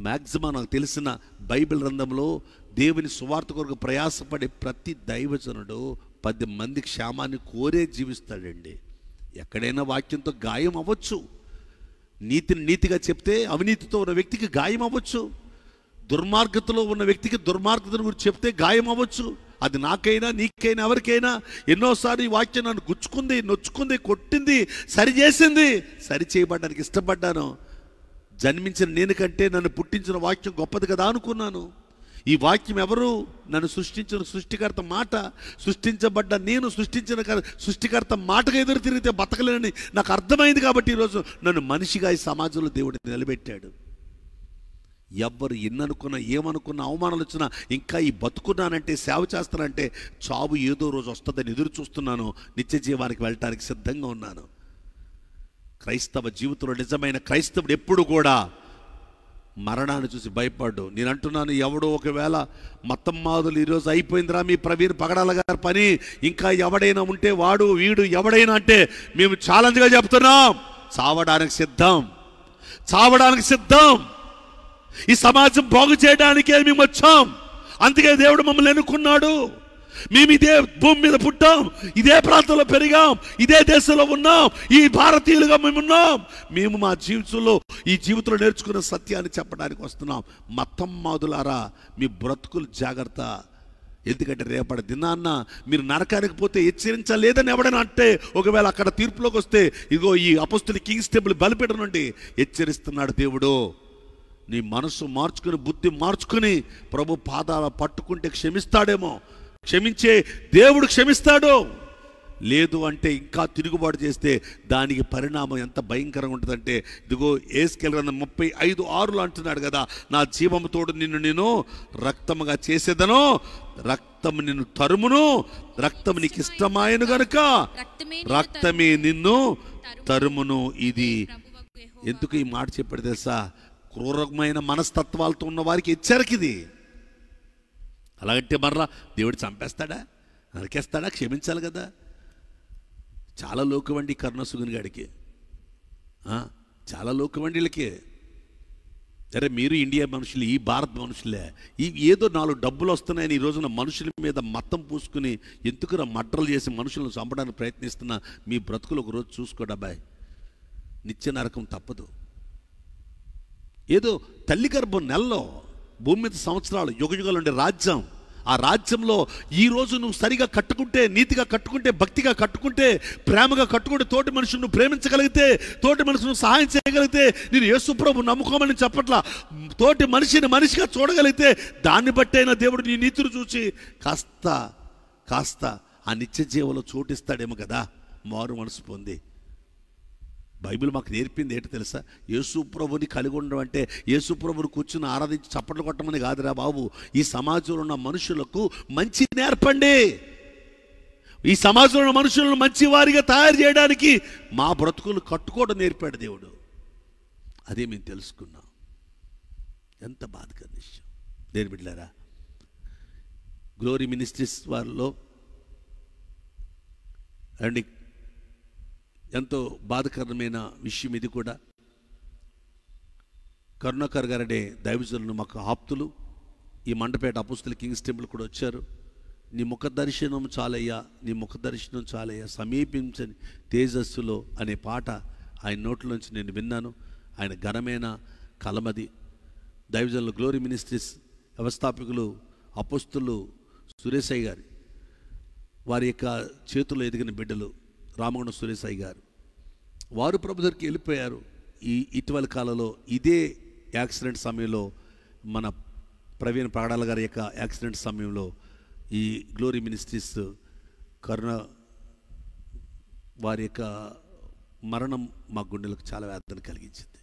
మ్యాక్సిమం నాకు తెలిసిన బైబిల్ గ్రంథంలో దేవుని సువార్త కొరకు ప్రయాసపడే ప్రతి దైవజనుడు 10 మంది క్షేమాన్ని కోరే జీవిస్తాడండి. ఎక్కడైనా వాక్యంతో గాయం అవ్వచ్చు, నీతిగా చెప్తే అవినీతితో ఉన్న వ్యక్తికి గాయం అవ్వచ్చు, దుర్మార్గతలో ఉన్న వ్యక్తికి దుర్మార్గతను గురించి చెప్తే గాయం అవ్వచ్చు. అది నాకైనా నీకైనా ఎవరికైనా ఎన్నోసార్లు ఈ వాక్యం నన్ను గుచ్చుకుంది, నొచ్చుకుంది, కొట్టింది, సరిచేసింది. సరి చేయబడ్డానికి ఇష్టపడ్డాను. జన్మించిన నేను కంటే నన్ను పుట్టించిన వాక్యం గొప్పది కదా అనుకున్నాను. ఈ వాక్యం ఎవరు? నన్ను సృష్టించిన సృష్టికర్త మాట. సృష్టించబడ్డ నేను సృష్టికర్త మాటగా ఎదురు తిరిగితే బతకలేనని నాకు అర్థమైంది. కాబట్టి ఈరోజు నన్ను మనిషిగా ఈ సమాజంలో దేవుడు నిలబెట్టాడు. ఎవ్వరు ఎన్ననుకున్నా, ఏమనుకున్నా, అవమానాలు వచ్చినా ఇంకా ఈ బతుకున్నానంటే, సేవ చేస్తానంటే చావు ఏదో రోజు వస్తుందని ఎదురు చూస్తున్నాను. నిత్య జీవానికి వెళ్ళటానికి సిద్ధంగా ఉన్నాను. క్రైస్తవ జీవితంలో నిజమైన క్రైస్తవుడు ఎప్పుడు కూడా మరణాన్ని చూసి భయపడ్డు. నేను అంటున్నాను, ఎవడో ఒకవేళ మతమ్మాదులు ఈరోజు అయిపోయిందిరా మీ ప్రవీణ్ పగడాల గారి పని, ఇంకా ఎవడైనా ఉంటే వాడు వీడు ఎవడైనా అంటే మేము ఛాలెంజ్గా చెప్తున్నాం, చావడానికి సిద్ధం. ఈ సమాజం బాగు చేయడానికే మేము వచ్చాం. అందుకే దేవుడు మమ్మల్ని ఎన్నుకున్నాడు. మేము ఇదే భూమి మీద పుట్టాం, ఇదే ప్రాంతంలో పెరిగాం, ఇదే దేశంలో ఉన్నాం, ఈ భారతీయులుగా మేము ఉన్నాం. మేము మా జీవితంలో నేర్చుకున్న సత్యాన్ని చెప్పడానికి వస్తున్నాం. మతమ్మాదులారా, మీ బ్రతుకులు జాగ్రత్త. ఎందుకంటే రేపటి దినాన్న మీరు నరకానికి పోతే హెచ్చరించలేదని ఎవడైనా అంటే, ఒకవేళ అక్కడ తీర్పులోకి వస్తే, ఇదిగో ఈ అపోస్తలుల కింగ్స్ టెంపుల్ బలిపీఠం నుండి హెచ్చరిస్తున్నాడు దేవుడు. నీ మనసు మార్చుకుని, బుద్ధి మార్చుకుని ప్రభు పాదాల పట్టుకుంటే క్షమిస్తాడేమో. క్షమించే దేవుడు క్షమిస్తాడు. లేదు అంటే ఇంకా తిరుగుబాటు చేస్తే దానికి పరిణామం ఎంత భయంకరంగా ఉంటుందంటే, ఇదిగో యేసయ్య గ్రంథం 35:6 అంటున్నాడు కదా, నా జీవముతోడు నిన్ను నేను రక్తముగా చేసేదను, రక్తము నిన్ను తరుమును, రక్తము నీకు ఇష్టమాయను గనుక రక్తమే నిన్ను తరుమును. ఇది ఎందుకు ఈ మాట చెప్పాడు తెలుసా? క్రూరమైన మనస్తత్వాలతో ఉన్న వారికి హెచ్చరిక ఇది. అలాగంటే మరలా దేవుడు చంపేస్తాడా, నరికేస్తాడా? క్షమించాలి కదా. చాలా లోకమండి కరుణసుగుని గాడికి, చాలా లోకమండి వీళ్ళకి. సరే మీరు ఇండియా మనుషులు, ఈ భారత మనుషులే, ఈ ఏదో 4 డబ్బులు వస్తున్నాయని ఈ రోజున మనుషుల మీద మత్తం పూసుకుని ఎందుకురా మడ్రలు చేసి మనుషులను చంపడానికి ప్రయత్నిస్తున్న మీ బ్రతుకులు ఒకరోజు చూసుకోడబ్బాయి, నిత్య నరకం తప్పదు. ఏదో తల్లి గర్భం నెలలో భూమి మీద సంవత్సరాలు యుగయుగాలు ఉండే రాజ్యం, ఆ రాజ్యంలో ఈరోజు నువ్వు సరిగా కట్టుకుంటే, నీతిగా కట్టుకుంటే, భక్తిగా కట్టుకుంటే, ప్రేమగా కట్టుకుంటే, తోటి మనుషులను నువ్వు ప్రేమించగలిగితే, తోటి మనుషులను సహాయం చేయగలిగితే, నేను యేసుప్రభు నమ్ముకోమని చెప్పట్లా, తోటి మనిషిని మనిషిగా చూడగలిగితే దాన్ని బట్టైనా దేవుడు నీ నీతిని చూసి కాస్త ఆ నిత్య జీవంలో చోటిస్తాడేమో కదా. మారు మనసు పొంది బైబిల్ మాకు నేర్పింది ఏంటో తెలుసా? యేసుప్రభుని కలిగి ఉండడం అంటే యేసుప్రభుని కూర్చుని ఆరాధించి చప్పట్లు కొట్టమని కాదురా బాబు. ఈ సమాజంలో ఉన్న మనుషులకు మంచి నేర్పండి. ఈ సమాజంలో ఉన్న మనుషులను మంచి వారిగా తయారు చేయడానికి మా బ్రతుకులు కట్టుకోవడం నేర్పాడు దేవుడు. అదే మేము తెలుసుకున్నాం. ఎంత బాధకర విషయం. దేని బిడ్డలారా, గ్లోరీ మినిస్ట్రీస్ వారిలో అండ్ ఎంతో బాధకరమైన విషయం ఇది కూడా. కరుణాకర్ గారనే దైవజనులు మాకు ఆప్తులు, ఈ మండపేట అపోస్తల కింగ్స్ టెంపుల్ కూడా వచ్చారు. నీ ముఖ దర్శనం చాలయ్యా, నీ ముఖ దర్శనం చాలయ్యా, సమీపించని తేజస్సులో అనే పాట ఆయన నోట్లోంచి నేను విన్నాను. ఆయన ఘనమైన కలమది. దైవజనులు గ్లోరీ మినిస్ట్రీస్ వ్యవస్థాపకులు అపోస్తలు సురేశయ్య గారి వారి యొక్క చేతుల్లో ఎదిగిన బిడ్డలు రామగుండం సురేశయ్య గారు, వారు ప్రభు దగ్గరికి వెళ్ళిపోయారు. ఈ ఇటీవల కాలంలో ఇదే యాక్సిడెంట్ సమయంలో, మన ప్రవీణ్ పగడాల గారి యొక్క యాక్సిడెంట్ సమయంలో ఈ గ్లోరీ మినిస్ట్రీస్ కరుణ వారి యొక్క మరణం మా గుండెలకు చాలా వేదన కలిగించింది.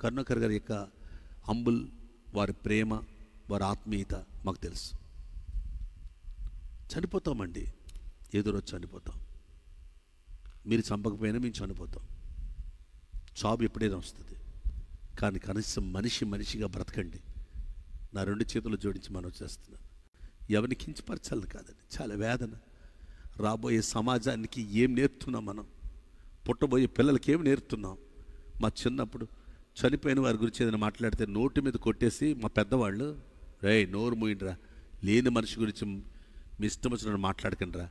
కరుణాకర్ గారి యొక్క హంబుల్, వారి ప్రేమ, వారి ఆత్మీయత మాకు తెలుసు. చనిపోతామండి, ఏదో రోజు చనిపోతాం. మీరు చంపకపోయినా మేము చనిపోతాం. చావు ఎప్పుడైనా వస్తుంది. కానీ కనీసం మనిషిగా బ్రతకండి. నా 2 చేతులు జోడించి మనం చేస్తున్నాను. ఎవరిని కించపరచాలని కాదండి, చాలా వేదన. రాబోయే సమాజానికి ఏం నేర్పుతున్నాం మనం, పుట్టబోయే పిల్లలకి ఏం నేర్పుతున్నాం. మా చిన్నప్పుడు చనిపోయిన వారి గురించి ఏదైనా మాట్లాడితే నోటి మీద కొట్టేసి మా పెద్దవాళ్ళు, నోరు మూయండిరా, లేని మనిషి గురించి మీ ఇష్టం వచ్చిన మాట్లాడకండిరా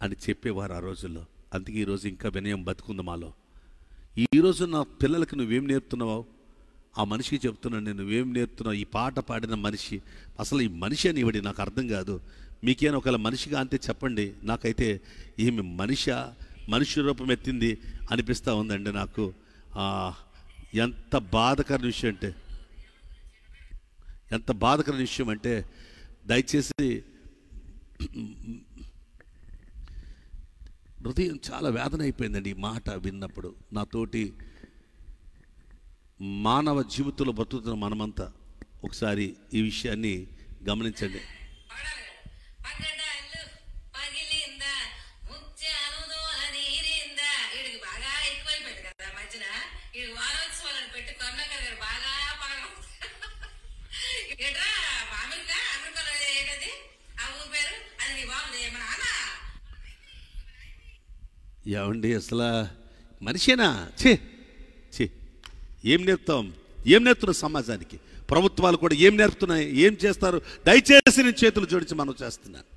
అని చెప్పేవారు ఆ రోజుల్లో. అందుకే ఈరోజు ఇంకా వినయం బతుకుంది మాలో. ఈరోజు నా పిల్లలకి నువ్వేం నేర్పుతున్నావు, ఆ మనిషికి చెప్తున్నాను నేను, నువ్వేం నేర్పుతున్నావు. ఈ పాట పాడిన మనిషి అసలు ఈ మనిషి అని ఇవ్వడి నాకు అర్థం కాదు. మీకేనా ఒకవేళ మనిషిగా అంతే చెప్పండి. నాకైతే ఏమి మనిషి రూపం ఎత్తింది అనిపిస్తూ ఉందండి నాకు. ఎంత బాధకరమైన విషయం అంటే దయచేసి హృదయం చాలా వేదన అయిపోయిందండి ఈ మాట విన్నప్పుడు. నాతోటి మానవ జీవితంలో బతుకుతున్న మనమంతా ఒకసారి ఈ విషయాన్ని గమనించండి. ఏమండి అసలు మనిషేనా? ఏం నేర్పుతున్నాం సమాజానికి? ప్రభుత్వాలు కూడా ఏం నేర్పుతున్నాయి, ఏం చేస్తారు? దయచేసి నేను చేతులు జోడించి మనం చేస్తున్నాను.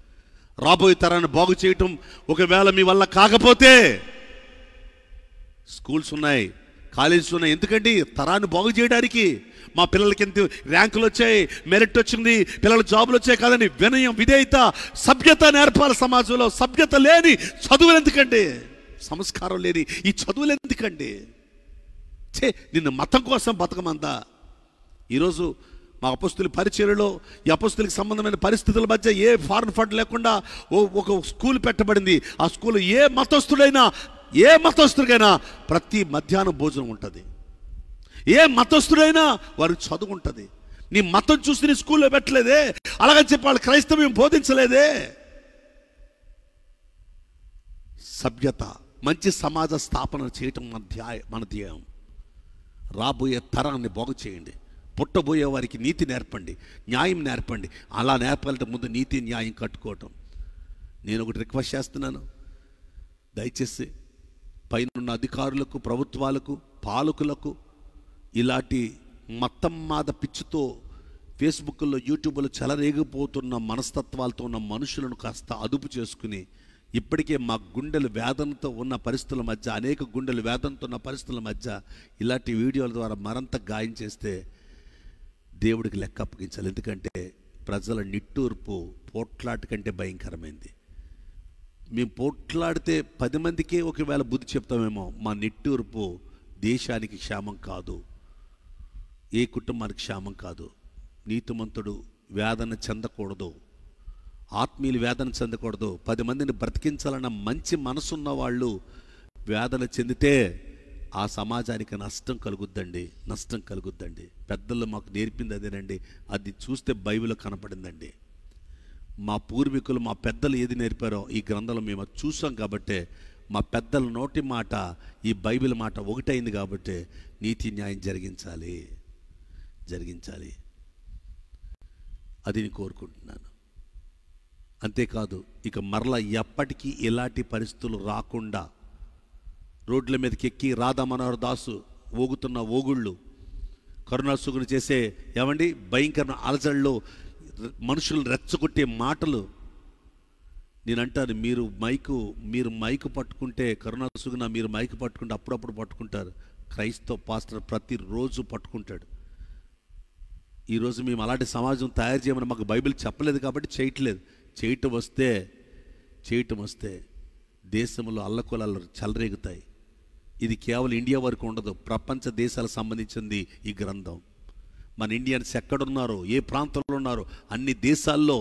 రాబోయే తరాన్ని బాగు చేయటం ఒకవేళ మీ వల్ల కాకపోతే, స్కూల్స్ ఉన్నాయి, కాలేజెస్ ఉన్నాయి. ఎందుకండి? తరాన్ని బాగు చేయడానికి. మా పిల్లలకి ఎంత ర్యాంకులు వచ్చాయి, మెరిట్ వచ్చింది, పిల్లల జాబులు వచ్చాయి కాదని వినయం, విధేయత, సభ్యత నేర్పాలి సమాజంలో. సభ్యత లేని చదువులు ఎందుకండి? సంస్కారం లేని ఈ చదువులు ఎందుకండి? నిన్ను మతం కోసం బతకమంతా. ఈరోజు మా అపొస్తలుల పరిచర్యలో ఈ అపొస్తలులకు సంబంధమైన పరిస్థితుల మధ్య ఏ ఫారెన్ ఫండ్ లేకుండా ఒక స్కూల్ పెట్టబడింది. ఆ స్కూల్ ఏ మతస్థుడికైనా ప్రతి మధ్యాహ్నం భోజనం ఉంటుంది. ఏ మతస్థుడైనా వారికి చదువు ఉంటుంది. నీ మతం చూసి నీ స్కూల్లో పెట్టలేదే, అలాగని చెప్పి వాళ్ళు క్రైస్తవ్యం బోధించలేదే. సభ్యత, మంచి సమాజ స్థాపన చేయటం మన ధ్యేయం. రాబోయే తరాన్ని బాగు చేయండి. పుట్టబోయే వారికి నీతి నేర్పండి, న్యాయం నేర్పండి. అలా నేర్పాలంటే ముందు నీతి న్యాయం కట్టుకోవటం. నేను ఒకటి రిక్వెస్ట్ చేస్తున్నాను, దయచేసి పైన అధికారులకు, ప్రభుత్వాలకు, పాలకులకు ఇలాంటి మతమ్మాద పిచ్చితో ఫేస్బుక్లో, యూట్యూబ్లో చెలరేగిపోతున్న మనస్తత్వాలతో ఉన్న మనుషులను కాస్త అదుపు చేసుకుని, ఇప్పటికే మా గుండెలు వేదనతో ఉన్న పరిస్థితుల మధ్య, అనేక గుండెలు వేదనతో ఉన్న పరిస్థితుల మధ్య ఇలాంటి వీడియోల ద్వారా మరింత గాయం చేస్తే దేవుడికి లెక్క అప్పగించాలి. ఎందుకంటే ప్రజల నిట్టూర్పు పోట్లాట కంటే భయంకరమైంది. మేము పోట్లాడితే 10 మందికే ఒకవేళ బుద్ధి చెప్తామేమో, మా నిట్టూర్పు దేశానికి క్షేమం కాదు, ఏ కుటుంబానికి క్షేమం కాదు. నీతిమంతుడు వేదన చెందకూడదు, ఆత్మీయులు వేదన చెందకూడదు. 10 మందిని బ్రతికించాలన్న మంచి మనసున్న వాళ్ళు వేదన చెందితే ఆ సమాజానికి నష్టం కలుగుద్దండి. పెద్దలు మాకు నేర్పింది అదేనండి. అది చూస్తే బైబిల్లో కనపడిందండి. మా పూర్వీకులు, మా పెద్దలు ఏది నేర్పారో ఈ గ్రంథంలో మేము అది చూసాం. కాబట్టే మా పెద్దల నోటి మాట ఈ బైబిల్ మాట ఒకటైంది. కాబట్టి నీతి న్యాయం జరిగించాలి. అది నేను కోరుకుంటున్నాను. అంతేకాదు, ఇక మరలా ఎప్పటికీ ఇలాంటి పరిస్థితులు రాకుండా రోడ్ల మీదకి ఎక్కి రాధా మనోహర్ దాసు ఊగుతున్న ఊగుళ్ళు, కరుణాసుగుని చేసే భయంకర అలజడిలో మనుషులు రెచ్చగొట్టే మాటలు. నేనంటాను, మీరు మైకు పట్టుకుంటే, కరుణాసుగున మీరు మైకు పట్టుకుంటే అప్పుడప్పుడు పట్టుకుంటారు. క్రైస్తవ పాస్టర్ ప్రతిరోజు పట్టుకుంటాడు. ఈరోజు మేము అలాంటి సమాజం తయారు చేయమని మాకు బైబిల్ చెప్పలేదు కాబట్టి చేయట్లేదు. చేయటం వస్తే దేశంలో అల్లకొలలు చెలరేగుతాయి. ఇది కేవలం ఇండియా వరకు ఉండదు, ప్రపంచ దేశాలకు సంబంధించింది ఈ గ్రంథం. మన ఇండియన్స్ ఎక్కడున్నారో, ఏ ప్రాంతంలో ఉన్నారో అన్ని దేశాల్లో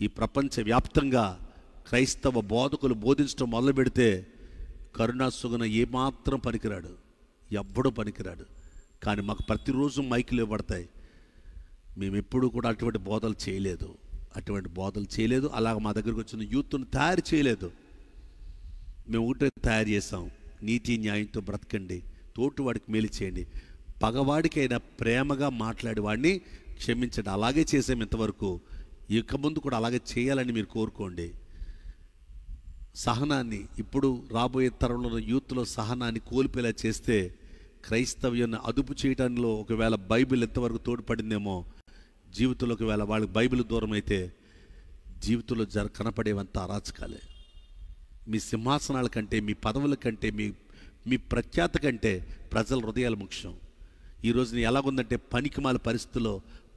ఈ ప్రపంచ వ్యాప్తంగా క్రైస్తవ బోధకులు బోధించడం మొదలు పెడితే కరుణాసుగున ఏమాత్రం పనికిరాడు, ఎవ్వడూ పనికిరాడు. కానీ మాకు ప్రతిరోజు మైకులు ఇవ్వబడతాయి. మేము ఎప్పుడూ కూడా అటువంటి బోధలు చేయలేదు. అలాగ మా దగ్గరకు వచ్చిన యూత్ను తయారు చేయలేదు. మేము ఒకటే తయారు చేసాం, నీతి న్యాయంతో బ్రతకండి, తోటివాడికి మేలు చేయండి, పగవాడికైనా ప్రేమగా మాట్లాడి వాడిని క్షమించండి. అలాగే చేసాం ఇంతవరకు. ఇక ముందు కూడా అలాగే చేయాలని మీరు కోరుకోండి. సహనాన్ని, ఇప్పుడు రాబోయే తరంలో యూత్లో సహనాన్ని కోల్పోయేలా చేస్తే క్రైస్తవ్యాన్ని అదుపు చేయడంలో ఒకవేళ బైబిల్ ఎంతవరకు తోడ్పడిందేమో, జీవితంలో ఒకవేళ వాళ్ళకి బైబిల్ దూరం అయితే జీవితంలో కనపడేవంత అరాచకాలే. మీ సింహాసనాల కంటే, మీ పదవుల కంటే, మీ ప్రఖ్యాత కంటే ప్రజల హృదయాలు ముఖ్యం. ఈరోజు ఎలాగుందంటే పనికిమాల పరిస్థితుల్లో,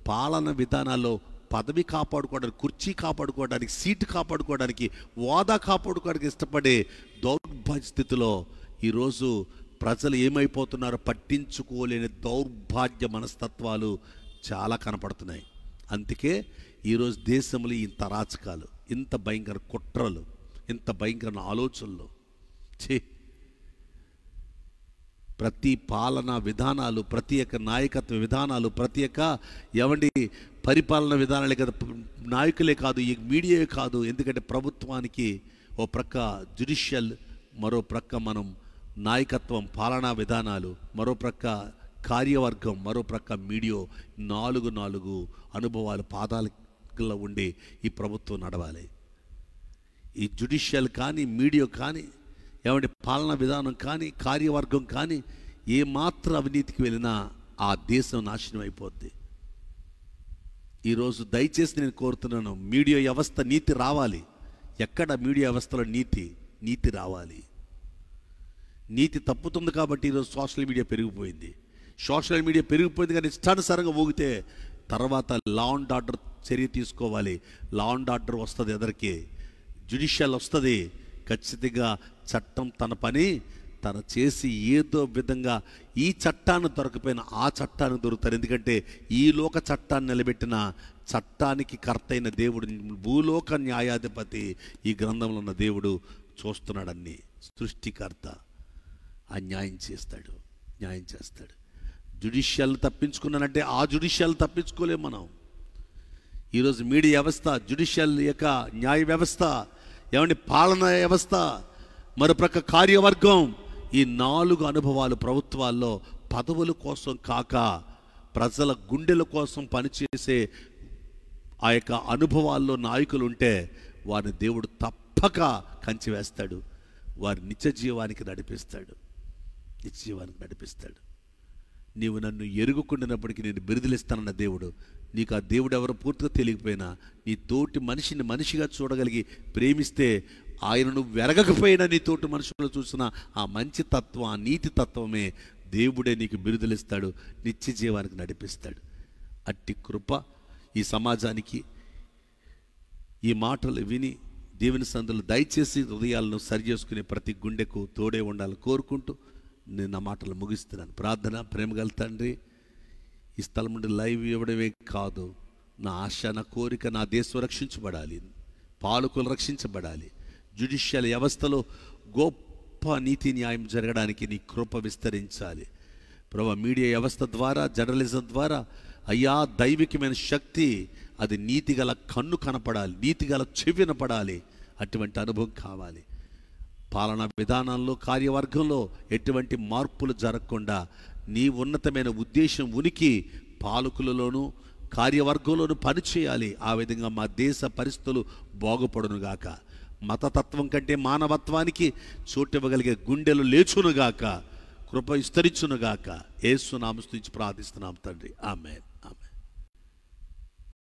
పాలన విధానాల్లో పదవి కాపాడుకోవడానికి, కుర్చీ కాపాడుకోవడానికి, సీటు కాపాడుకోవడానికి, హోదా కాపాడుకోవడానికి ఇష్టపడే దౌర్భాగ్య స్థితిలో ఈరోజు ప్రజలు ఏమైపోతున్నారో పట్టించుకోలేని దౌర్భాగ్య మనస్తత్వాలు చాలా కనపడుతున్నాయి. అందుకే ఈరోజు దేశంలో ఇంత అరాచకాలు, ఇంత భయంకర కుట్రలు, ఇంత భయంకర ఆలోచనలు. ప్రతి పాలనా విధానాలు, ప్రతి ఒక్క నాయకత్వ విధానాలు, ప్రతి ఒక్క పరిపాలన విధానాలే కదా, నాయకులే కాదు, ఈ మీడియా కాదు. ఎందుకంటే ప్రభుత్వానికి ఓ ప్రక్క జ్యుడిషియల్, మరో ప్రక్క మనం నాయకత్వం, పాలనా విధానాలు, మరో ప్రక్క కార్యవర్గం, మరో ప్రక్క మీడియా, నాలుగు అనుభవాలు పాదాలలో ఉండి ఈ ప్రభుత్వం నడవాలి. ఈ జ్యుడిషియల్ కానీ, మీడియా కానీ, పాలనా విధానం కానీ, కార్యవర్గం కానీ ఏమాత్రం అవినీతికి వెళ్ళినా ఆ దేశం నాశనం అయిపోద్ది. ఈరోజు దయచేసి నేను కోరుతున్నాను, మీడియా వ్యవస్థ నీతి రావాలి. ఎక్కడ మీడియా వ్యవస్థలో నీతి రావాలి. నీతి తప్పుతుంది కాబట్టి ఈరోజు సోషల్ మీడియా పెరిగిపోయింది. కానీ ఇష్టానుసారంగా ఊగితే తర్వాత లా అండ్ ఆర్డర్ చర్య తీసుకోవాలి. లా అండ్ ఆర్డర్ వస్తుంది, ఎదరికి జ్యుడిషియల్ వస్తుంది. ఖచ్చితంగా చట్టం తన పని తన చేసి ఏదో విధంగా ఈ చట్టాన్ని దొరకపోయినా ఆ చట్టాన్ని దొరుకుతారు. ఎందుకంటే ఈ లోక చట్టాన్ని నిలబెట్టిన చట్టానికి కర్త అయిన దేవుడు, భూలోక న్యాయాధిపతి ఈ గ్రంథంలో ఉన్న దేవుడు చూస్తున్నాడన్ని. సృష్టికర్త ఆ న్యాయం చేస్తాడు. జ్యుడిషియల్ తప్పించుకున్నానంటే ఆ జ్యుడిషియల్ తప్పించుకోలేము మనం. ఈరోజు మీడియా వ్యవస్థ, జ్యుడిషియల్ యొక్క న్యాయ వ్యవస్థ, ఏమంటే పాలన వ్యవస్థ, మరోప్రక్క కార్యవర్గం, ఈ 4 అనుభవాలు ప్రభుత్వాల్లో పదవుల కోసం కాక ప్రజల గుండెల కోసం పనిచేసే ఆ యొక్క అనుభవాల్లో నాయకులు ఉంటే వారిని దేవుడు తప్పక కంచి వేస్తాడు, వారి నిత్య జీవానికి నడిపిస్తాడు. నీవు నన్ను ఎరుగుకుండినప్పటికీ నేను బిరుదులిస్తానన్న దేవుడు, నీకు ఆ దేవుడు ఎవరో పూర్తిగా తెలియకపోయినా నీ తోటి మనిషిని మనిషిగా చూడగలిగి ప్రేమిస్తే, ఆయనను వెరగకపోయినా నీ తోటి మనుషులను చూసిన ఆ మంచి తత్వం, ఆ నీతి తత్వమే దేవుడే నీకు బిరుదులిస్తాడు, నిత్య జీవానికి నడిపిస్తాడు. అట్టి కృప ఈ సమాజానికి ఈ మాటలు విని దేవుని సందులు దయచేసి హృదయాలను సరి చేసుకునే ప్రతి గుండెకు తోడే ఉండాలని కోరుకుంటూ నేను నా మాటలు ముగిస్తున్నాను. ప్రార్థన. ప్రేమగల తండ్రి, ఈ స్థలం నుండి లైవ్ ఇవ్వడమే కాదు, నా ఆశ, నా కోరిక, నా దేశం రక్షించబడాలి, పాలకులు రక్షించబడాలి, జ్యుడిషియల్ వ్యవస్థలో గొప్ప నీతి న్యాయం జరగడానికి నీ కృప విస్తరించాలి ప్రభు. మీడియా వ్యవస్థ ద్వారా, జర్నలిజం ద్వారా అయ్యా దైవికమైన శక్తి, అది నీతిగల కన్ను కనపడాలి, నీతిగల చెవి వినపడాలి. అటువంటి అనుభవం కావాలి. పాలనా విధానంలో, కార్యవర్గంలో ఎటువంటి మార్పులు జరగకుండా నీ ఉన్నతమైన ఉద్దేశం, ఉనికి పాలకులలోనూ కార్యవర్గంలోనూ పనిచేయాలి. ఆ విధంగా మా దేశ పరిస్థితులు బాగుపడునుగాక. మతతత్వం కంటే మానవత్వానికి చోటివ్వగలిగే గుండెలు లేచునుగాక. కృప విస్తరించునుగాక. యేసు నామమున స్తుతించి ప్రార్థిస్తున్నాం తండ్రి. ఆమేన్.